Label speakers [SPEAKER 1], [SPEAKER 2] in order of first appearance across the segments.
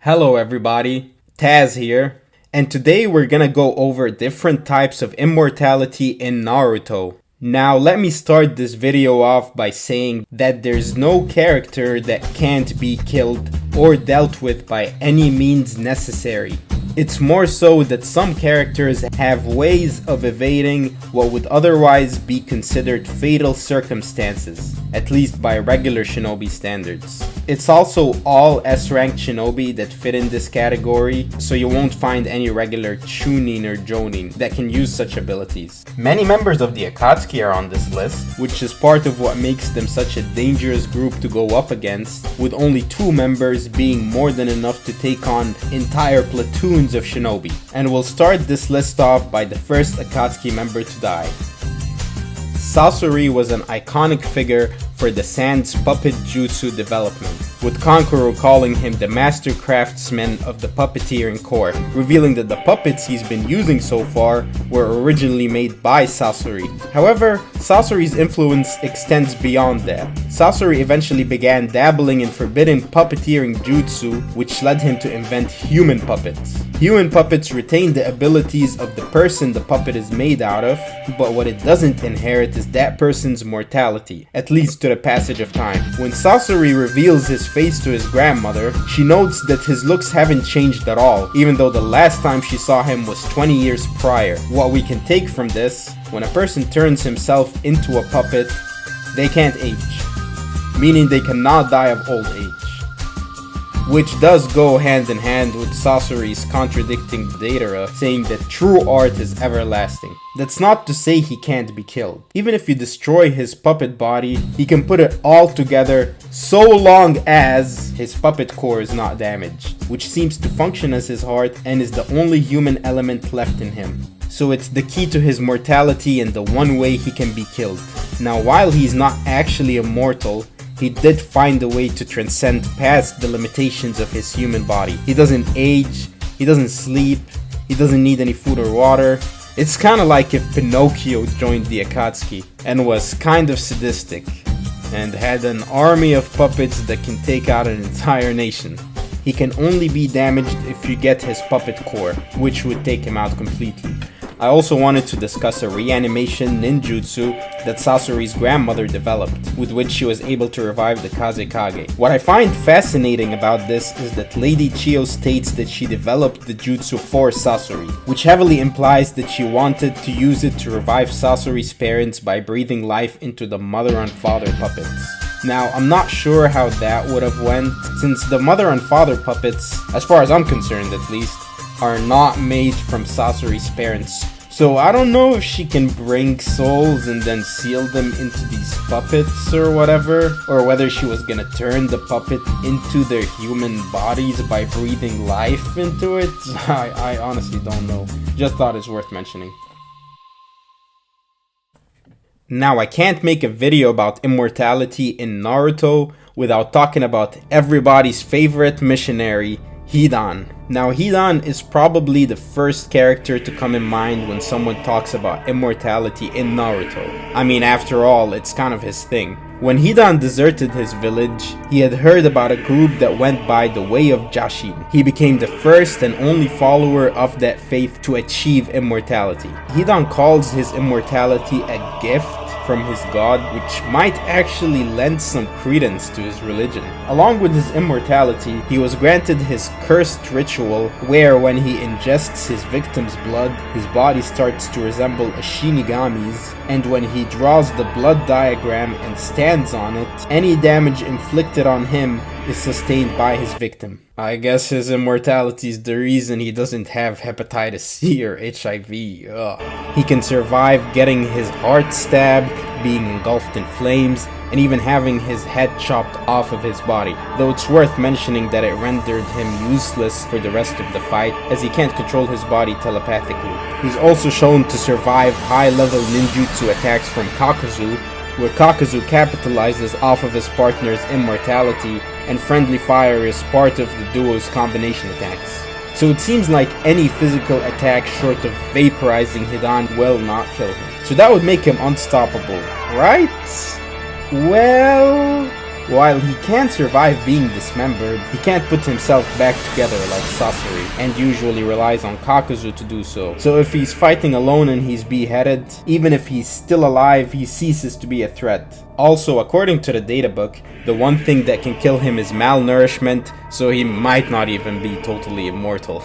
[SPEAKER 1] Hello everybody, Taz here, and today we're gonna go over different types of immortality in Naruto. Now let me start this video off by saying that there's no character that can't be killed or dealt with by any means necessary. It's more so that some characters have ways of evading what would otherwise be considered fatal circumstances, at least by regular shinobi standards. It's also all S-ranked shinobi that fit in this category, so you won't find any regular chunin or jonin that can use such abilities. Many members of the Akatsuki are on this list, which is part of what makes them such a dangerous group to go up against, with only 2 members being more than enough to take on entire platoons of shinobi. And we'll start this list off by the first Akatsuki member to die. Sasori was an iconic figure for the Sand's puppet jutsu development, with Kankuro calling him the master craftsman of the puppeteering core, revealing that the puppets he's been using so far were originally made by Sasori. However, Sasori's influence extends beyond that. Sasori eventually began dabbling in forbidden puppeteering jutsu, which led him to invent human puppets. Human puppets retain the abilities of the person the puppet is made out of, but what it doesn't inherit is that person's mortality, at least to the passage of time. When Sasori reveals his face to his grandmother, she notes that his looks haven't changed at all, even though the last time she saw him was 20 years prior. What we can take from this, when a person turns himself into a puppet, they can't age, meaning they cannot die of old age. Which does go hand in hand with Sasori's contradicting Deidara, saying that true art is everlasting. That's not to say he can't be killed. Even if you destroy his puppet body, he can put it all together so long as his puppet core is not damaged, which seems to function as his heart and is the only human element left in him. So it's the key to his mortality and the one way he can be killed. Now, while he's not actually immortal, he did find a way to transcend past the limitations of his human body. He doesn't age, he doesn't sleep, he doesn't need any food or water. It's kinda like if Pinocchio joined the Akatsuki and was kind of sadistic and had an army of puppets that can take out an entire nation. He can only be damaged if you get his puppet core, which would take him out completely. I also wanted to discuss a reanimation ninjutsu that Sasori's grandmother developed, with which she was able to revive the Kazekage. What I find fascinating about this is that Lady Chiyo states that she developed the jutsu for Sasori, which heavily implies that she wanted to use it to revive Sasori's parents by breathing life into the mother and father puppets. Now, I'm not sure how that would have went, since the mother and father puppets, as far as I'm concerned at least, are not made from Sasori's parents. So I don't know if she can bring souls and then seal them into these puppets or whatever, or whether she was gonna turn the puppet into their human bodies by breathing life into it. I honestly don't know. Just thought it's worth mentioning. Now, I can't make a video about immortality in Naruto without talking about everybody's favorite missionary, Hidan. Now, Hidan is probably the first character to come in mind when someone talks about immortality in Naruto. I mean, after all, it's kind of his thing. When Hidan deserted his village, he had heard about a group that went by the way of Jashin. He became the first and only follower of that faith to achieve immortality. Hidan calls his immortality a gift from his god, which might actually lend some credence to his religion. Along with his immortality, he was granted his cursed ritual, where when he ingests his victim's blood, his body starts to resemble a Shinigami's, and when he draws the blood diagram and stands on it, any damage inflicted on him is sustained by his victim. I guess his immortality is the reason he doesn't have hepatitis C or HIV. Ugh. He can survive getting his heart stabbed, being engulfed in flames, and even having his head chopped off of his body. Though it's worth mentioning that it rendered him useless for the rest of the fight, as he can't control his body telepathically. He's also shown to survive high-level ninjutsu attacks from Kakuzu, where Kakuzu capitalizes off of his partner's immortality, and friendly fire is part of the duo's combination attacks. So it seems like any physical attack short of vaporizing Hidan will not kill him. So that would make him unstoppable, right? Well, While he can survive being dismembered, he can't put himself back together like Sasori, and usually relies on Kakuzu to do so. So if he's fighting alone and he's beheaded, even if he's still alive, he ceases to be a threat. Also, according to the databook, the one thing that can kill him is malnourishment, so he might not even be totally immortal.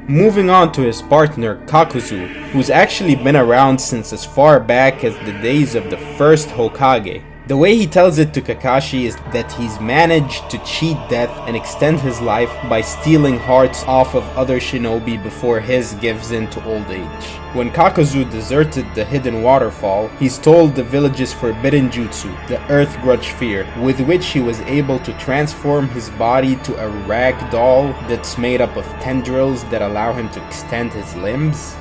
[SPEAKER 1] Moving on to his partner, Kakuzu, who's actually been around since as far back as the days of the first Hokage. The way he tells it to Kakashi is that he's managed to cheat death and extend his life by stealing hearts off of other shinobi before his gives in to old age. When Kakuzu deserted the hidden waterfall, he stole the village's forbidden jutsu, the Earth Grudge Sphere, with which he was able to transform his body to a rag doll that's made up of tendrils that allow him to extend his limbs.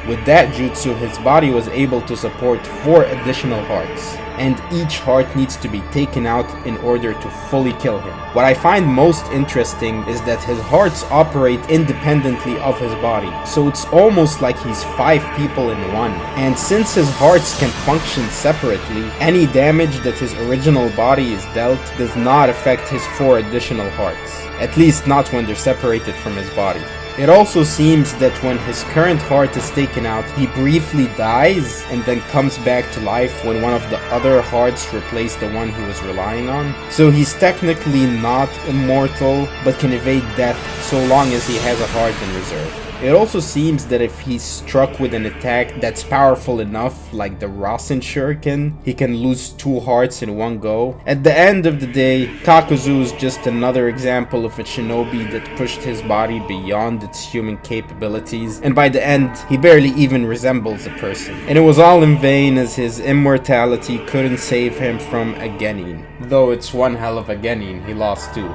[SPEAKER 1] With that jutsu, his body was able to support 4 additional hearts, and each heart needs to be taken out in order to fully kill him. What I find most interesting is that his hearts operate independently of his body, so it's almost like he's 5 people in one. And since his hearts can function separately, any damage that his original body is dealt does not affect his 4 additional hearts, at least not when they're separated from his body. It also seems that when his current heart is taken out, he briefly dies and then comes back to life when one of the other hearts replace the one he was relying on. So he's technically not immortal, but can evade death so long as he has a heart in reserve. It also seems that if he's struck with an attack that's powerful enough, like the Rasen Shuriken, he can lose 2 hearts in one go. At the end of the day, Kakuzu is just another example of a shinobi that pushed his body beyond its human capabilities, and by the end, he barely even resembles a person. And it was all in vain, as his immortality couldn't save him from a genin. Though it's one hell of a genin, he lost 2.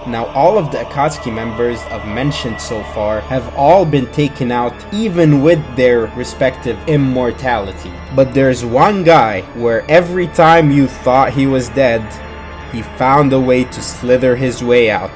[SPEAKER 1] Now, all of the Akatsuki members I've mentioned so far have all been taken out, even with their respective immortality. But there's one guy where every time you thought he was dead, he found a way to slither his way out.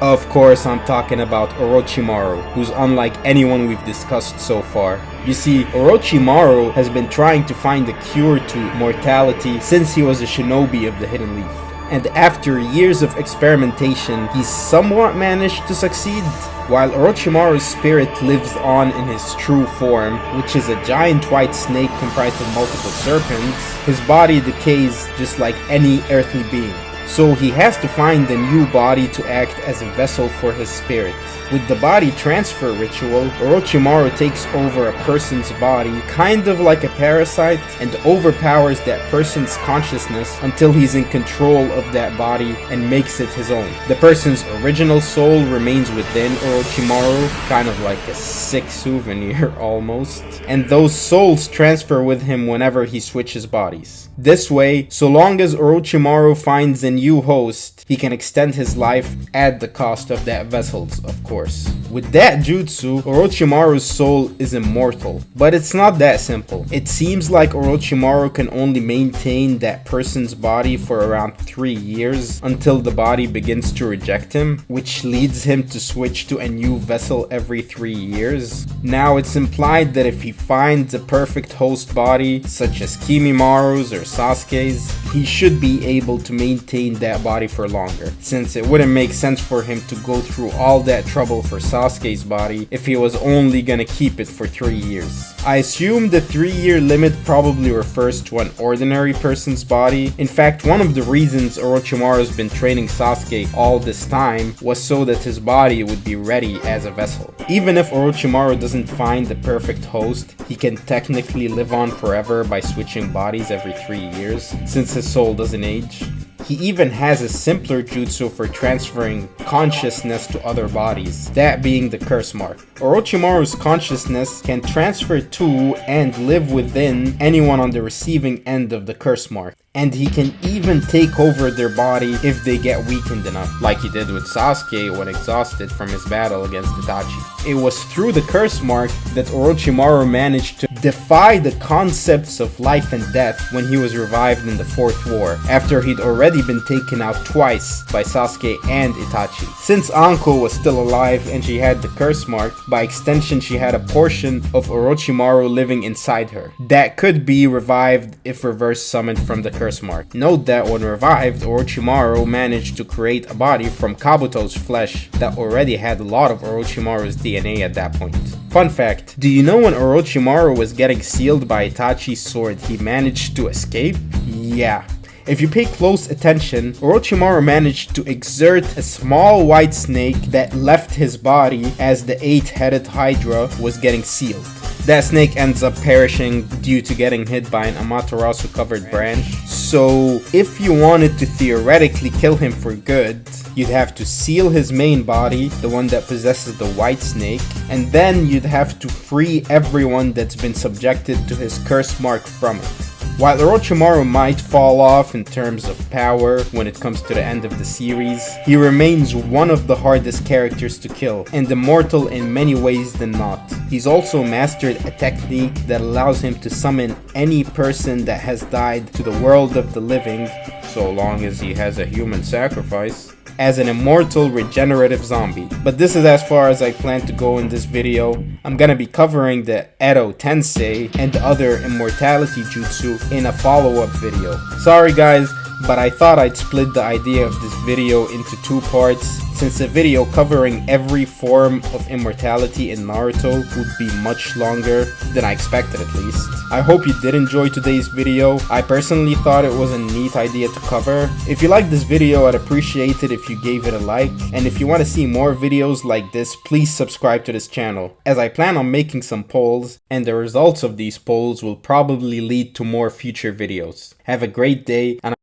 [SPEAKER 1] Of course, I'm talking about Orochimaru, who's unlike anyone we've discussed so far. You see, Orochimaru has been trying to find a cure to mortality since he was a shinobi of the Hidden Leaf. And after years of experimentation, he somewhat managed to succeed. While Orochimaru's spirit lives on in his true form, which is a giant white snake comprised of multiple serpents, his body decays just like any earthly being. So he has to find a new body to act as a vessel for his spirit. With the body transfer ritual, Orochimaru takes over a person's body, kind of like a parasite, and overpowers that person's consciousness until he's in control of that body and makes it his own. The person's original soul remains within Orochimaru, kind of like a sick souvenir almost, and those souls transfer with him whenever he switches bodies. This way, so long as Orochimaru finds a new host, he can extend his life at the cost of that vessel's, of course. With that jutsu, Orochimaru's soul is immortal, but it's not that simple. It seems like Orochimaru can only maintain that person's body for around 3 years until the body begins to reject him, which leads him to switch to a new vessel every 3 years. Now, it's implied that if he finds a perfect host body, such as Kimimaru's or Sasuke's, he should be able to maintain that body for longer, since it wouldn't make sense for him to go through all that trouble for Sasuke's body if he was only gonna keep it for 3 years. I assume the 3-year limit probably refers to an ordinary person's body. In fact, one of the reasons Orochimaru's been training Sasuke all this time was so that his body would be ready as a vessel. Even if Orochimaru doesn't find the perfect host, he can technically live on forever by switching bodies every 3 years, since his soul doesn't age. He even has a simpler jutsu for transferring consciousness to other bodies, that being the curse mark. Orochimaru's consciousness can transfer to and live within anyone on the receiving end of the curse mark, and he can even take over their body if they get weakened enough, like he did with Sasuke when exhausted from his battle against Itachi. It was through the curse mark that Orochimaru managed to defy the concepts of life and death when he was revived in the Fourth War, after he'd already been taken out twice by Sasuke and Itachi. Since Anko was still alive and she had the curse mark, by extension she had a portion of Orochimaru living inside her that could be revived if reverse summoned from the curse mark. Note that when revived, Orochimaru managed to create a body from Kabuto's flesh that already had a lot of Orochimaru's DNA at that point. Fun fact, do you know when Orochimaru was getting sealed by Itachi's sword, he managed to escape? Yeah. If you pay close attention, Orochimaru managed to exert a small white snake that left his body as the 8-headed Hydra was getting sealed. That snake ends up perishing due to getting hit by an Amaterasu covered branch. So if you wanted to theoretically kill him for good, you'd have to seal his main body, the one that possesses the white snake, and then you'd have to free everyone that's been subjected to his curse mark from it. While Orochimaru might fall off in terms of power when it comes to the end of the series, he remains one of the hardest characters to kill, and immortal in many ways than not. He's also mastered a technique that allows him to summon any person that has died to the world of the living, so long as he has a human sacrifice, as an immortal regenerative zombie. But this is as far as I plan to go in this video. I'm gonna be covering the Edo Tensei and other immortality jutsu in a follow-up video. Sorry guys, but I thought I'd split the idea of this video into 2 parts, since a video covering every form of immortality in Naruto would be much longer than I expected at least. I hope you did enjoy today's video. I personally thought it was a neat idea to cover. If you liked this video, I'd appreciate it if you gave it a like, and if you want to see more videos like this, please subscribe to this channel, as I plan on making some polls, and the results of these polls will probably lead to more future videos. Have a great day, and